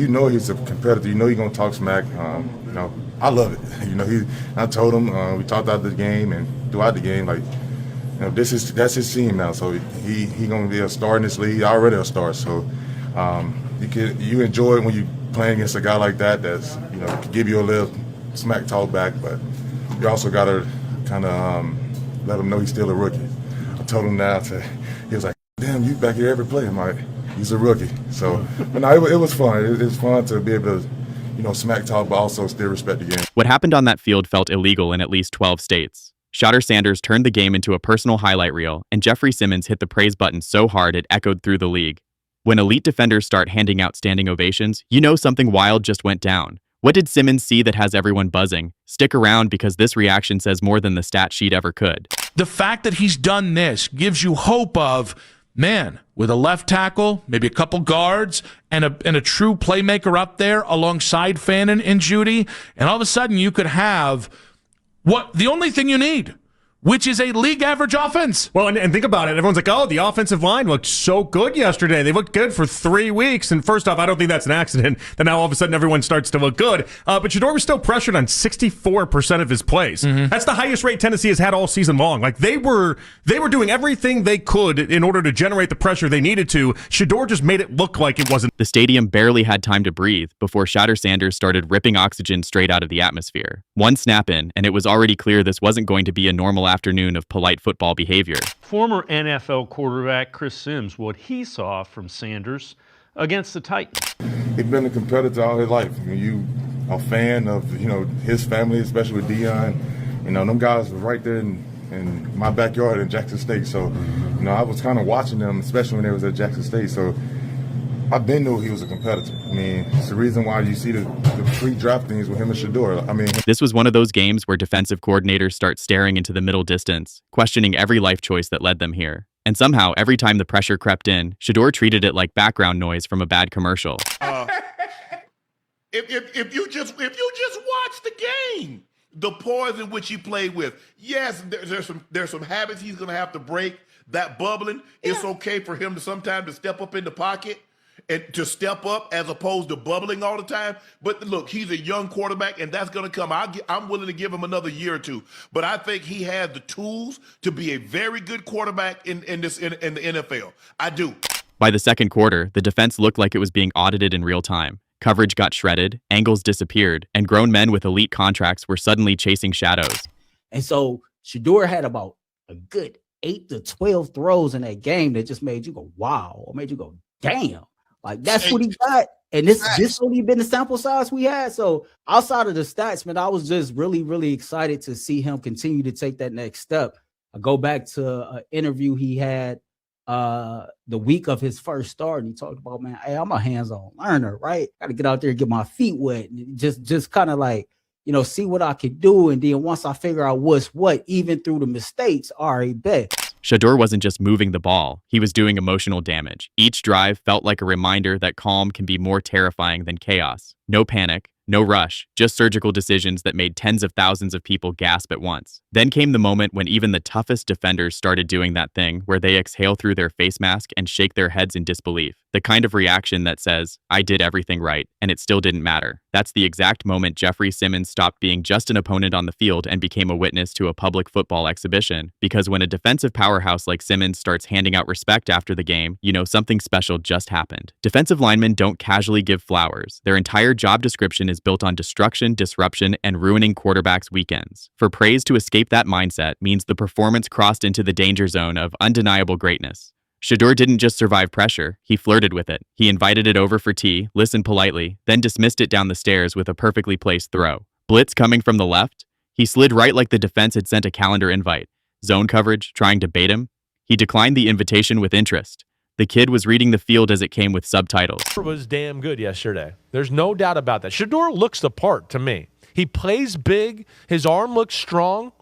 You know he's a competitor. You know he's gonna talk smack. I love it. I told him we talked out the game and throughout the game like, that's his team now. So he gonna be a star in this league. Already a star. So you enjoy it when you playing against a guy like that. That's can give you a little smack talk back, but you also gotta kind of let him know he's still a rookie. I told him that. He was like, "Damn, you back here every play." I'm like, he's a rookie. So, but no, it was fun. It was fun to be able to, smack talk, but also still respect the game. What happened on that field felt illegal in at least 12 states. Shedeur Sanders turned the game into a personal highlight reel, and Jeffery Simmons hit the praise button so hard it echoed through the league. When elite defenders start handing out standing ovations, you know something wild just went down. What did Simmons see that has everyone buzzing? Stick around because this reaction says more than the stat sheet ever could. The fact that he's done this gives you hope of, man, with a left tackle, maybe a couple guards, and a true playmaker up there alongside Fannin and Judy, and all of a sudden you could have the only thing you need, which is a league average offense. Well, and think about it. Everyone's like, oh, the offensive line looked so good yesterday. They looked good for 3 weeks. And first off, I don't think that's an accident that now all of a sudden everyone starts to look good. But Shedeur was still pressured on 64% of his plays. Mm-hmm. That's the highest rate Tennessee has had all season long. Like they were doing everything they could in order to generate the pressure they needed to. Shedeur just made it look like it wasn't. The stadium barely had time to breathe before Shedeur Sanders started ripping oxygen straight out of the atmosphere. One snap in, and it was already clear this wasn't going to be a normal afternoon of polite football behavior. Former NFL quarterback Chris Sims, what he saw from Sanders against the Titans. He's been a competitor all his life. You a fan of his family, especially with Dion. Them guys were right there in my backyard in Jackson State. So I was kind of watching them, especially when they was at Jackson State. So I've been knew he was a competitor. It's the reason why you see the pre-draft things with him and Shedeur. This was one of those games where defensive coordinators start staring into the middle distance, questioning every life choice that led them here. And somehow, every time the pressure crept in, Shedeur treated it like background noise from a bad commercial. If you just watch the game, the poise in which he played with, yes, there's some habits he's going to have to break. That bubbling, it's okay for him to sometimes to step up in the pocket and to step up as opposed to bubbling all the time. But look, he's a young quarterback, and that's going to come. I'm willing to give him another year or two. But I think he has the tools to be a very good quarterback in the NFL. I do. By the second quarter, the defense looked like it was being audited in real time. Coverage got shredded, angles disappeared, and grown men with elite contracts were suddenly chasing shadows. And so Shedeur had about a good 8 to 12 throws in that game that just made you go, wow, or made you go, damn. Like, that's what he got. And this only been the sample size we had. So outside of the stats, man, I was just really, really excited to see him continue to take that next step. I go back to an interview he had the week of his first start, and he talked about, man, hey, I'm a hands-on learner, right? Got to get out there and get my feet wet and just kind of like, see what I could do. And then once I figure out what's what, even through the mistakes, all right, bet. Shedeur wasn't just moving the ball, he was doing emotional damage. Each drive felt like a reminder that calm can be more terrifying than chaos. No panic, no rush, just surgical decisions that made tens of thousands of people gasp at once. Then came the moment when even the toughest defenders started doing that thing where they exhale through their face mask and shake their heads in disbelief. The kind of reaction that says, I did everything right, and it still didn't matter. That's the exact moment Jeffery Simmons stopped being just an opponent on the field and became a witness to a public football exhibition. Because when a defensive powerhouse like Simmons starts handing out respect after the game, something special just happened. Defensive linemen don't casually give flowers. Their entire job description is built on destruction, disruption, and ruining quarterbacks' weekends. For praise to escape that mindset means the performance crossed into the danger zone of undeniable greatness. Shedeur didn't just survive pressure, he flirted with it. He invited it over for tea, listened politely, then dismissed it down the stairs with a perfectly placed throw. Blitz coming from the left? He slid right like the defense had sent a calendar invite. Zone coverage, trying to bait him? He declined the invitation with interest. The kid was reading the field as it came with subtitles. It was damn good yesterday. There's no doubt about that. Shedeur looks the part to me. He plays big. His arm looks strong.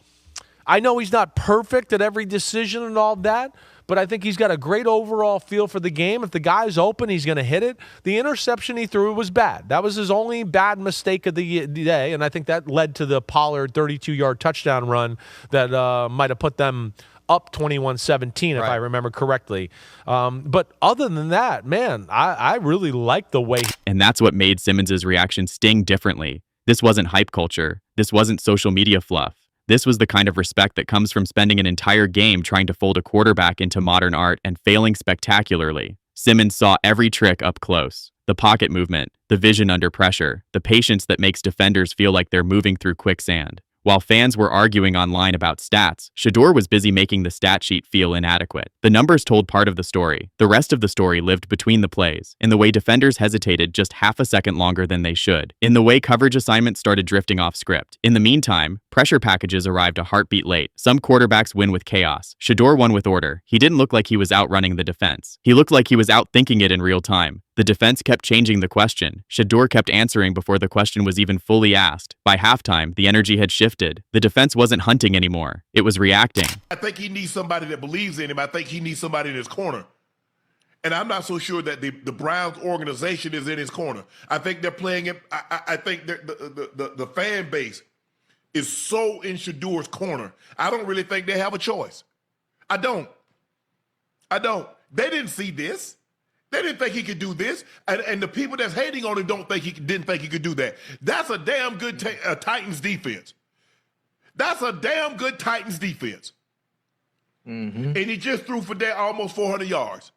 I know he's not perfect at every decision and all that, but I think he's got a great overall feel for the game. If the guy's open, he's going to hit it. The interception he threw was bad. That was his only bad mistake of the day, and I think that led to the Pollard 32-yard touchdown run that might have put them up 21-17, if I remember correctly. But other than that, man, I really like the way. And that's what made Simmons' reaction sting differently. This wasn't hype culture. This wasn't social media fluff. This was the kind of respect that comes from spending an entire game trying to fold a quarterback into modern art and failing spectacularly. Simmons saw every trick up close. The pocket movement, the vision under pressure, the patience that makes defenders feel like they're moving through quicksand. While fans were arguing online about stats, Shedeur was busy making the stat sheet feel inadequate. The numbers told part of the story. The rest of the story lived between the plays, in the way defenders hesitated just half a second longer than they should, in the way coverage assignments started drifting off script. In the meantime, pressure packages arrived a heartbeat late. Some quarterbacks win with chaos. Shedeur won with order. He didn't look like he was outrunning the defense. He looked like he was outthinking it in real time. The defense kept changing the question. Shedeur kept answering before the question was even fully asked. By halftime, the energy had shifted. The defense wasn't hunting anymore. It was reacting. I think he needs somebody that believes in him. I think he needs somebody in his corner. And I'm not so sure that the Browns organization is in his corner. I think they're playing him. I think the fan base is so in Shedeur's corner. I don't really think they have a choice. I don't. They didn't see this. They didn't think he could do this, and the people that's hating on him didn't think he could do that. That's a damn good Titans defense. That's a damn good Titans defense. And he just threw for almost 400 yards.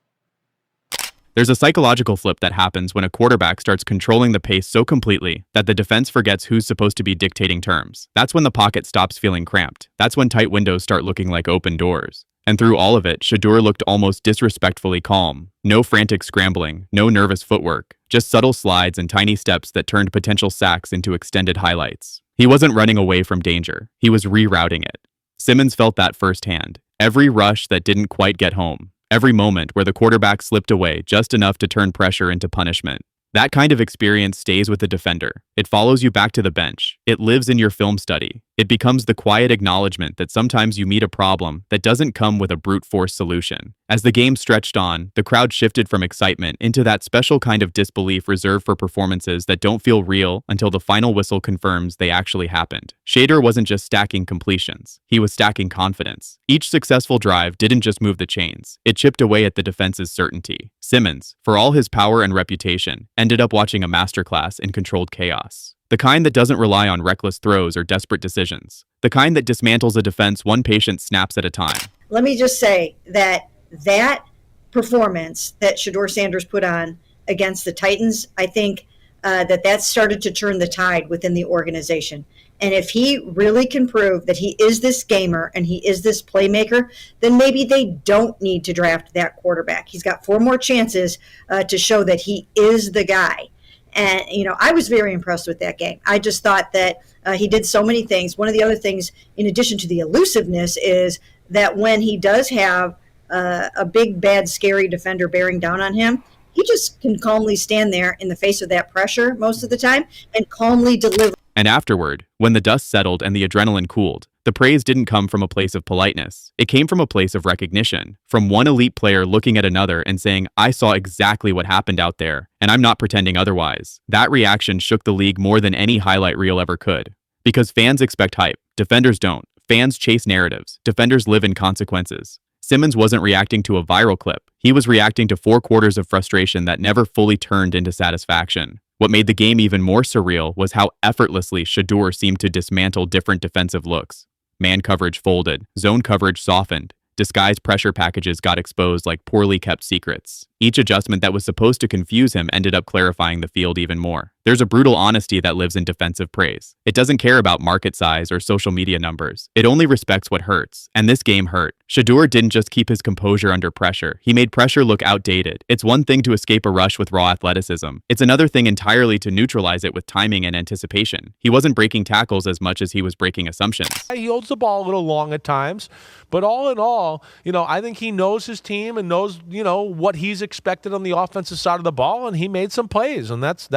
There's a psychological flip that happens when a quarterback starts controlling the pace so completely that the defense forgets who's supposed to be dictating terms. That's when the pocket stops feeling cramped. That's when tight windows start looking like open doors. And through all of it, Shedeur looked almost disrespectfully calm. No frantic scrambling, no nervous footwork, just subtle slides and tiny steps that turned potential sacks into extended highlights. He wasn't running away from danger. He was rerouting it. Simmons felt that firsthand. Every rush that didn't quite get home. Every moment where the quarterback slipped away just enough to turn pressure into punishment. That kind of experience stays with the defender. It follows you back to the bench. It lives in your film study. It becomes the quiet acknowledgement that sometimes you meet a problem that doesn't come with a brute force solution. As the game stretched on, the crowd shifted from excitement into that special kind of disbelief reserved for performances that don't feel real until the final whistle confirms they actually happened. Shedeur wasn't just stacking completions. He was stacking confidence. Each successful drive didn't just move the chains. It chipped away at the defense's certainty. Simmons, for all his power and reputation, ended up watching a masterclass in controlled chaos. The kind that doesn't rely on reckless throws or desperate decisions. The kind that dismantles a defense one patient snaps at a time. Let me just say that performance that Shedeur Sanders put on against the Titans, I think that started to turn the tide within the organization. And if he really can prove that he is this gamer and he is this playmaker, then maybe they don't need to draft that quarterback. He's got 4 more chances to show that he is the guy. And, I was very impressed with that game. I just thought that he did so many things. One of the other things, in addition to the elusiveness, is that when he does have a big, bad, scary defender bearing down on him, he just can calmly stand there in the face of that pressure most of the time and calmly deliver. And afterward, when the dust settled and the adrenaline cooled, the praise didn't come from a place of politeness. It came from a place of recognition, from one elite player looking at another and saying, "I saw exactly what happened out there, and I'm not pretending otherwise." That reaction shook the league more than any highlight reel ever could. Because fans expect hype. Defenders don't. Fans chase narratives. Defenders live in consequences. Simmons wasn't reacting to a viral clip. He was reacting to 4 quarters of frustration that never fully turned into satisfaction. What made the game even more surreal was how effortlessly Shedeur seemed to dismantle different defensive looks. Man coverage folded, zone coverage softened, disguised pressure packages got exposed like poorly kept secrets. Each adjustment that was supposed to confuse him ended up clarifying the field even more. There's a brutal honesty that lives in defensive praise. It doesn't care about market size or social media numbers. It only respects what hurts. And this game hurt. Shedeur didn't just keep his composure under pressure. He made pressure look outdated. It's one thing to escape a rush with raw athleticism. It's another thing entirely to neutralize it with timing and anticipation. He wasn't breaking tackles as much as he was breaking assumptions. He holds the ball a little long at times, but all in all, I think he knows his team and knows, what he's expected on the offensive side of the ball, and he made some plays, and that's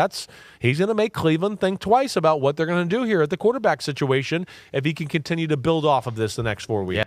he's going to make Cleveland think twice about what they're going to do here at the quarterback situation if he can continue to build off of this the next 4 weeks. Yeah.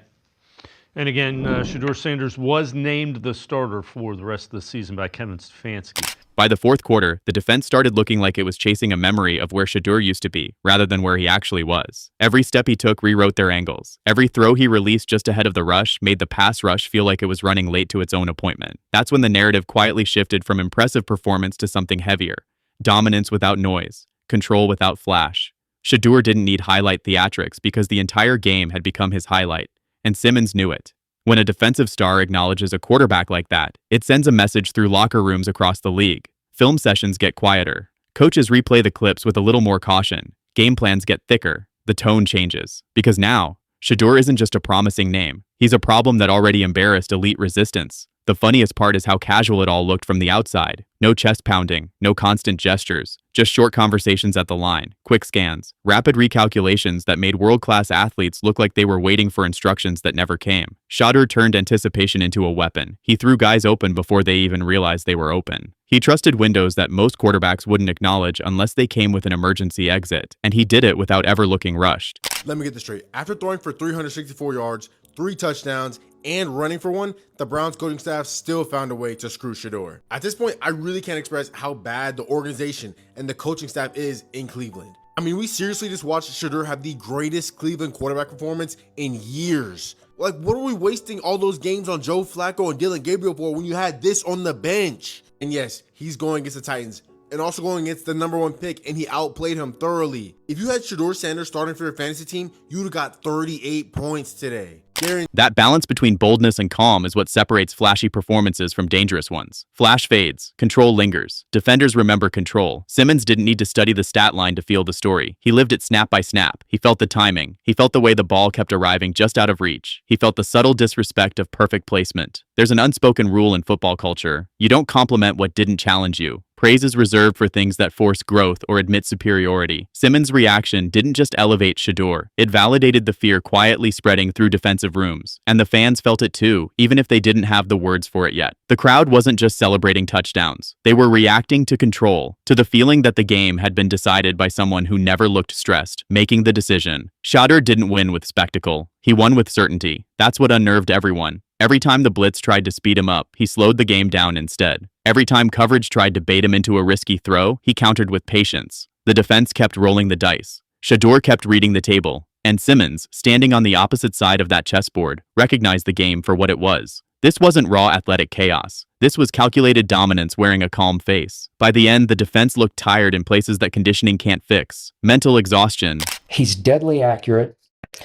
And again, Shedeur Sanders was named the starter for the rest of the season by Kevin Stefanski. By the fourth quarter, the defense started looking like it was chasing a memory of where Shedeur used to be, rather than where he actually was. Every step he took rewrote their angles. Every throw he released just ahead of the rush made the pass rush feel like it was running late to its own appointment. That's when the narrative quietly shifted from impressive performance to something heavier. Dominance without noise. Control without flash. Shedeur didn't need highlight theatrics because the entire game had become his highlight, and Simmons knew it. When a defensive star acknowledges a quarterback like that, it sends a message through locker rooms across the league. Film sessions get quieter. Coaches replay the clips with a little more caution. Game plans get thicker. The tone changes. Because now, Shedeur isn't just a promising name. He's a problem that already embarrassed elite resistance. The funniest part is how casual it all looked from the outside. No chest pounding, no constant gestures, just short conversations at the line, quick scans, rapid recalculations that made world-class athletes look like they were waiting for instructions that never came. Shedeur turned anticipation into a weapon. He threw guys open before they even realized they were open. He trusted windows that most quarterbacks wouldn't acknowledge unless they came with an emergency exit, and he did it without ever looking rushed. Let me get this straight. After throwing for 364 yards, 3 touchdowns, and running for one, the Browns coaching staff still found a way to screw Shedeur. At this point, I really can't express how bad the organization and the coaching staff is in Cleveland. I mean, we seriously just watched Shedeur have the greatest Cleveland quarterback performance in years. Like, what are we wasting all those games on Joe Flacco and Dylan Gabriel for when you had this on the bench? And yes, he's going against the Titans and also going against the #1 pick, and he outplayed him thoroughly. If you had Shedeur Sanders starting for your fantasy team, you would have got 38 points today. That balance between boldness and calm is what separates flashy performances from dangerous ones. Flash fades, control lingers. Defenders remember control. Simmons didn't need to study the stat line to feel the story. He lived it snap by snap. He felt the timing. He felt the way the ball kept arriving just out of reach. He felt the subtle disrespect of perfect placement. There's an unspoken rule in football culture. You don't compliment what didn't challenge you. Praise is reserved for things that force growth or admit superiority. Simmons' reaction didn't just elevate Shedeur. It validated the fear quietly spreading through defensive rooms. And the fans felt it too, even if they didn't have the words for it yet. The crowd wasn't just celebrating touchdowns. They were reacting to control, to the feeling that the game had been decided by someone who never looked stressed, making the decision. Shedeur didn't win with spectacle. He won with certainty. That's what unnerved everyone. Every time the blitz tried to speed him up, he slowed the game down instead. Every time coverage tried to bait him into a risky throw, he countered with patience. The defense kept rolling the dice. Shedeur kept reading the table. And Simmons, standing on the opposite side of that chessboard, recognized the game for what it was. This wasn't raw athletic chaos. This was calculated dominance wearing a calm face. By the end, the defense looked tired in places that conditioning can't fix. Mental exhaustion. He's deadly accurate.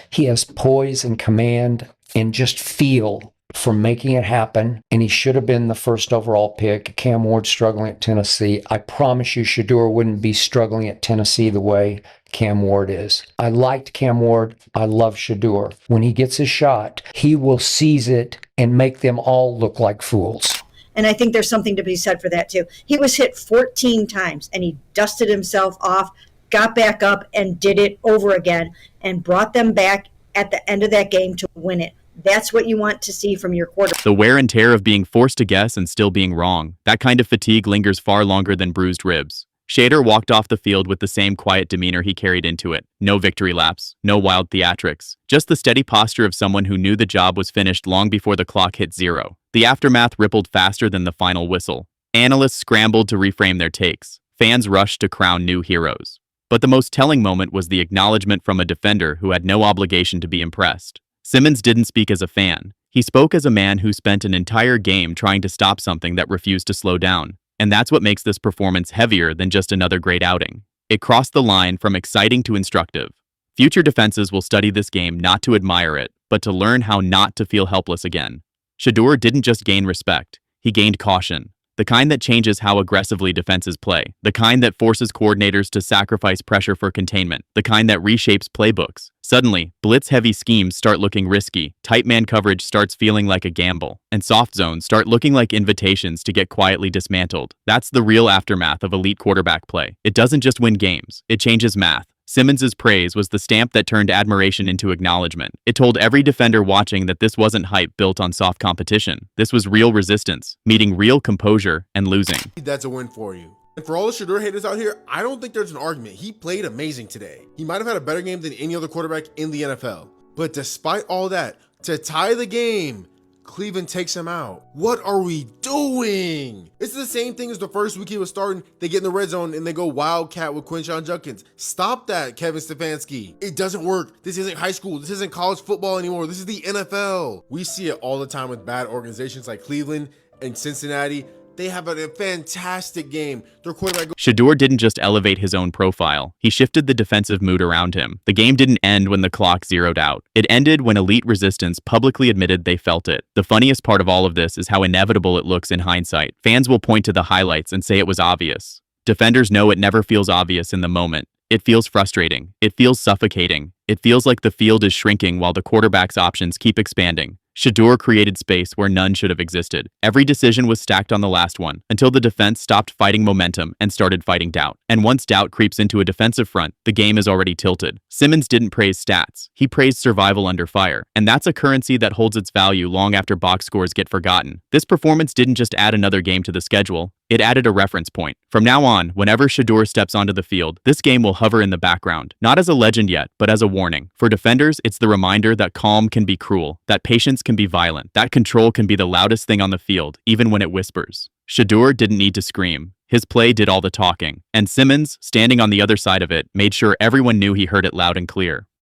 He has poise and command and just feel for making it happen, and he should have been the first overall pick. Cam Ward struggling at Tennessee. I promise you Shedeur wouldn't be struggling at Tennessee the way Cam Ward is. I liked Cam Ward. I love Shedeur. When he gets his shot, he will seize it and make them all look like fools. And I think there's something to be said for that too. He was hit 14 times and he dusted himself off, got back up and did it over again and brought them back at the end of that game to win it. That's what you want to see from your quarterback. The wear and tear of being forced to guess and still being wrong. That kind of fatigue lingers far longer than bruised ribs. Shedeur walked off the field with the same quiet demeanor he carried into it. No victory laps, no wild theatrics. Just the steady posture of someone who knew the job was finished long before the clock hit 0. The aftermath rippled faster than the final whistle. Analysts scrambled to reframe their takes. Fans rushed to crown new heroes. But the most telling moment was the acknowledgement from a defender who had no obligation to be impressed. Simmons didn't speak as a fan. He spoke as a man who spent an entire game trying to stop something that refused to slow down. And that's what makes this performance heavier than just another great outing. It crossed the line from exciting to instructive. Future defenses will study this game not to admire it, but to learn how not to feel helpless again. Shedeur didn't just gain respect, he gained caution. The kind that changes how aggressively defenses play. The kind that forces coordinators to sacrifice pressure for containment. The kind that reshapes playbooks. Suddenly, blitz-heavy schemes start looking risky, tight man coverage starts feeling like a gamble, and soft zones start looking like invitations to get quietly dismantled. That's the real aftermath of elite quarterback play. It doesn't just win games, it changes math. Simmons' praise was the stamp that turned admiration into acknowledgement. It told every defender watching that this wasn't hype built on soft competition. This was real resistance, meeting real composure and losing. That's a win for you. And for all the Shedeur haters out here, I don't think there's an argument. He played amazing today. He might have had a better game than any other quarterback in the NFL. But despite all that, to tie the game, Cleveland takes him out. What are we doing? This is the same thing as the first week he was starting. They get in the red zone and they go wildcat with Quinshon Judkins. Stop that, Kevin Stefanski. It doesn't work. This isn't high school. This isn't college football anymore. This is the NFL. We see it all the time with bad organizations like Cleveland and Cincinnati. They have a fantastic game. Their quarterback. Shedeur didn't just elevate his own profile, he shifted the defensive mood around him. The game didn't end when the clock zeroed out. It ended when elite resistance publicly admitted they felt it. The funniest part of all of this is how inevitable it looks in hindsight. Fans will point to the highlights and say it was obvious. Defenders know it never feels obvious in the moment. It feels frustrating. It feels suffocating. It feels like the field is shrinking while the quarterback's options keep expanding. Shedeur created space where none should have existed. Every decision was stacked on the last one, until the defense stopped fighting momentum and started fighting doubt. And once doubt creeps into a defensive front, the game is already tilted. Simmons didn't praise stats. He praised survival under fire. And that's a currency that holds its value long after box scores get forgotten. This performance didn't just add another game to the schedule. It added a reference point. From now on, whenever Shedeur steps onto the field, this game will hover in the background. Not as a legend yet, but as a warning. For defenders, it's the reminder that calm can be cruel, that patience can be violent, that control can be the loudest thing on the field, even when it whispers. Shedeur didn't need to scream. His play did all the talking. And Simmons, standing on the other side of it, made sure everyone knew he heard it loud and clear.